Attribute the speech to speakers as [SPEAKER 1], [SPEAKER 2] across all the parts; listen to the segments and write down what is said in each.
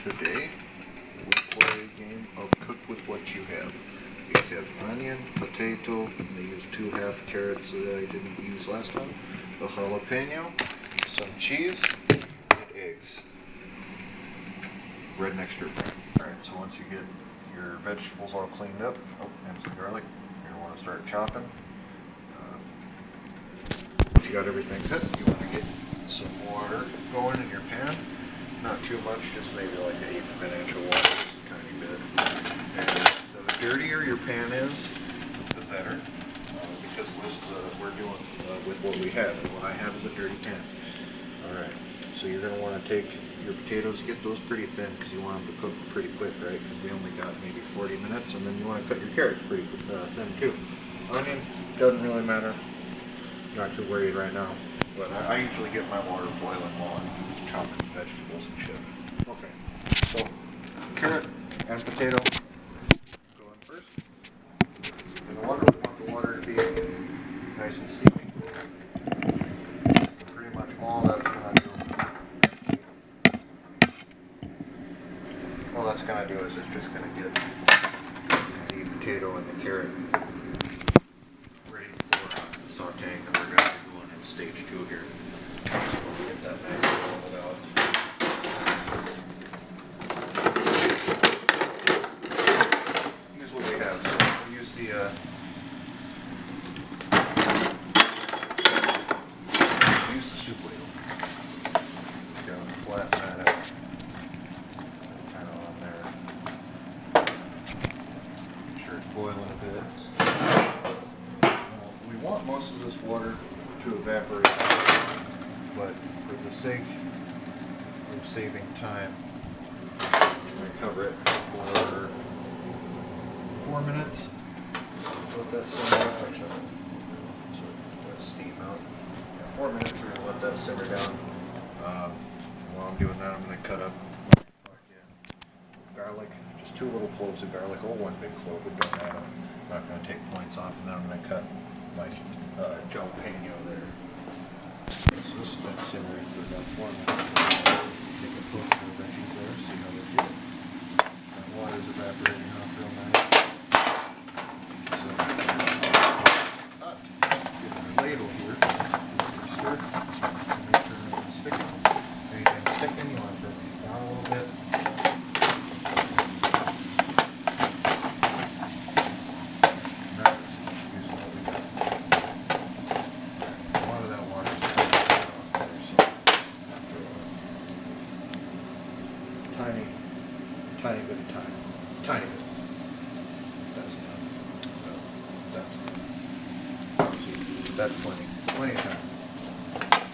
[SPEAKER 1] Today we'll play a game of cook with what you have. We have onion, potato, and they use 2 half carrots that I didn't use last time, a jalapeno, some cheese, and eggs. Redneck stir fry. Alright, so once you get your vegetables all cleaned up, and some garlic, you're going to want to start chopping. Once you got everything cut, you want to get some water going in your pan. Not too much, just maybe like 1/8 of an inch of water, just a tiny bit. And the dirtier your pan is, the better, because this is we're doing with what we have, and what I have is a dirty pan. Alright, so you're going to want to take your potatoes, get those pretty thin, because you want them to cook pretty quick, right? Because we only got maybe 40 minutes, and then you want to cut your carrots pretty thin too. Onion, doesn't really matter, not too worried right now, but I usually get my water boiling while I'm chopping vegetables and shit. Okay, so carrot and potato go in first. In the water, we want the water to be nice and steamy. Pretty much all that's going to do is it's just going to get the potato and the carrot ready for the sauteing that we're going to be doing in stage 2 here. Get that nice and rolled out. Here's what we have. So we'll use the soup ladle. Just going to flatten that out. Kind of on there. Make sure it's boiling a bit. We want most of this water to evaporate, but for the sake of saving time, I'm going to cover it for 4 minutes. Let that simmer out. Actually, so let steam out. Yeah, 4 minutes, we're going to let that simmer down. While I'm doing that, I'm going to cut up garlic, just 2 little cloves of garlic, or 1 big clove, it don't matter. I'm not going to take points off, and then I'm going to cut my jalapeno there. So this has been simmering for about 4 minutes. Take a poke of the veggies there, see how they feel. That water's evaporating off real nice. So, get my ladle here. Stir. Make sure nothing's sticking. Anything sticking, you want to bring it down a little bit. Tiny bit of time. Tiny bit. That's enough. That's enough. That's plenty. Plenty of time.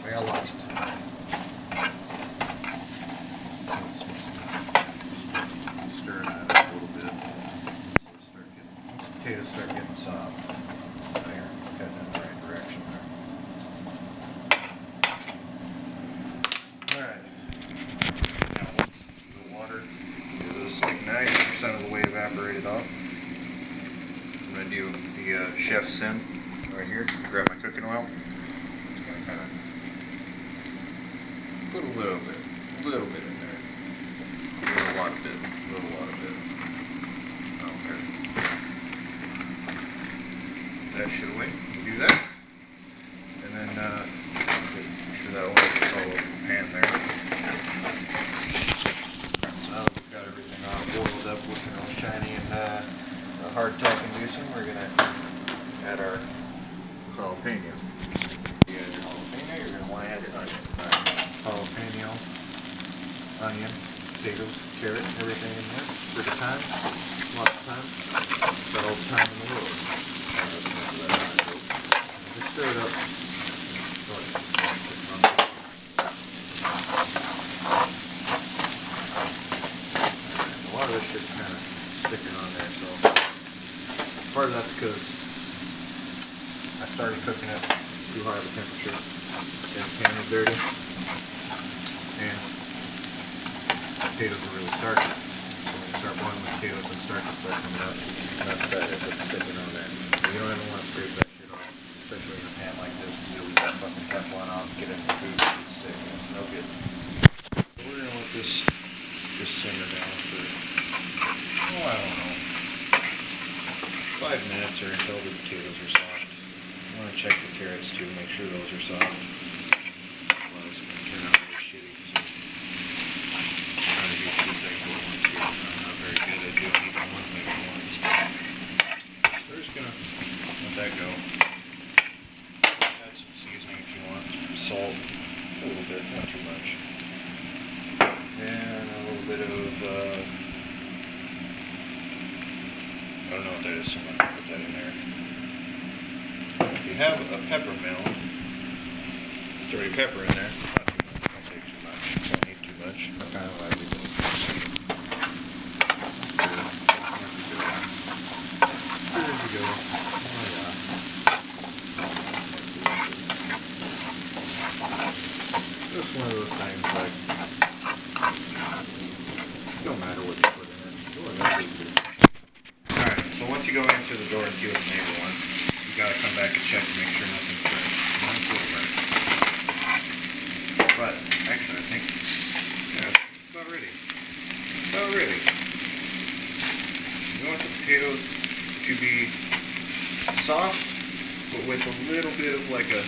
[SPEAKER 1] We got lots of time. Stir that up a little bit. So once the potatoes start getting soft, there, heading in the right direction there. Alright. Now once the water is like 90% of the way evaporated off, I'm going to do the chef sim right here. Grab my cooking oil. Just going to kind of put a little bit in there. A little lot of bit. Okay. That should wait. We'll do that. And then make sure that oil gets all over the pan there. So we've got everything all boiled up, looking all shiny and hardtack inducing. We're going to add our jalapeno. You add your jalapeno, you're going to want to add your onion. Jalapeno, onion, potatoes, carrot, everything in there. Bit of time, lots of time. Got all the time in the world. Just stir it up. A lot of this shit's kind of sticking on there, so part of that's because I started cooking it too high of a temperature and the pan is dirty, and potatoes are really starchy. So when you start boiling the potatoes and starch will start coming out, that's bad if it's sticking on there. You don't ever want to scrape that shit off, especially in a pan like this, because you'll leave that fucking Teflon off, get in the food, it's sick, it's no good. So we're going to let this just simmer down for, oh, I don't know, 5 minutes or until the potatoes are soft. I want to check the carrots too, make sure those are soft. Otherwise it's going to turn out really shitty. Trying to do 2 things at once here. I'm not very good at doing even 1 thing at once. We're just going to let that go. Add some seasoning if you want. Salt, a little bit, not too much. And a little bit of, I don't know what that is, so I'm going to put that in there. If you have a pepper mill, throw your pepper in there. Not too much, don't take too much, don't need too much. I kind of like it. There you go. Oh yeah. Just one of those things like, no matter what you put in it, whatever you do. Alright, so once you go into the door and see what the neighbor wants, you gotta come back and check to make sure nothing's burnt. Mine's a little burnt. But, actually I think, yeah, it's about ready. About ready. You want the potatoes to be soft, but with a little bit of like a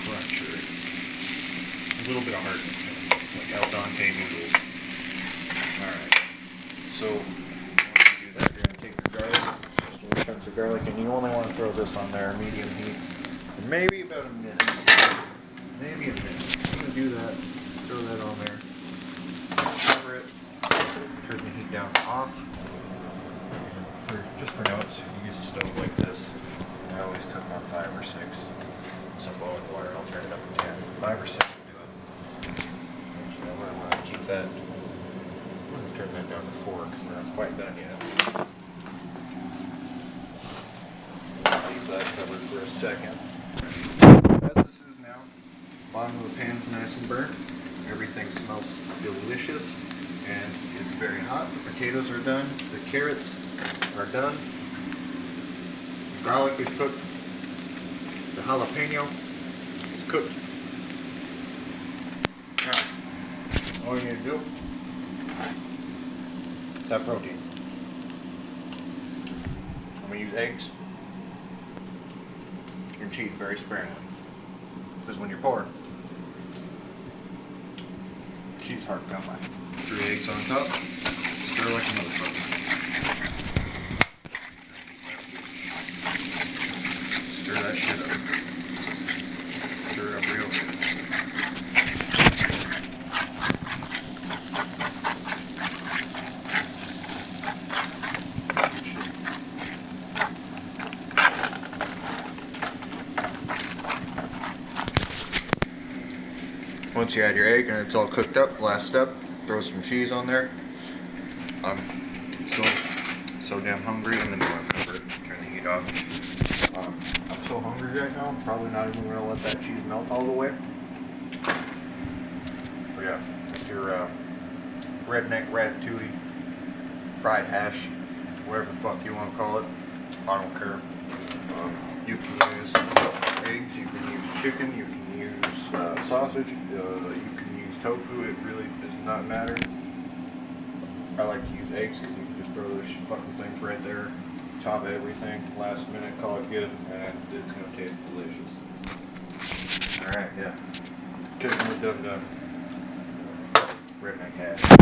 [SPEAKER 1] crunch, or a little bit of hardness to them, like al dente noodles. Alright, so once you do that, you're going to take your garlic, just little chunks of garlic, and you only want to throw this on there, medium heat, for maybe about a minute. Maybe a minute. I'm going to do that, throw that on there, cover it, turn the heat down to off. Just for notes, if you use a stove like this, I always cook on 5 or 6. Some boiling water, I'll turn it up to 10. 5 or 6 will do it. Actually, I want to keep that. I'm going to turn that down to 4 because we're not quite done yet. Leave that covered for a second. As this is now, bottom of the pan's nice and burnt. Everything smells delicious and is very hot. The potatoes are done. The carrots are done. The garlic is cooked. The jalapeno is cooked. Now, all you need to do is have protein. I'm going to use eggs and cheese very sparingly. Because when you're poor, cheese is hard to come by. 3 eggs on top. Stir like a motherfucker. Stir that shit up. Stir it up real good. Once you add your egg and it's all cooked up, last step, throw some cheese on there. I'm so damn hungry, I'm gonna cover it, turn the heat off. I'm so hungry right now, I'm probably not even gonna let that cheese melt all the way. But yeah, it's your redneck ratatouille, fried hash, whatever the fuck you want to call it. I don't care. You can use eggs, you can use chicken, you can use sausage, you can use tofu, it really does not matter. I like to use eggs because you can just throw those fucking things right there, top of everything, last minute, call it good, and it's going to taste delicious. Alright, yeah. Chicken was done. Redneck hash.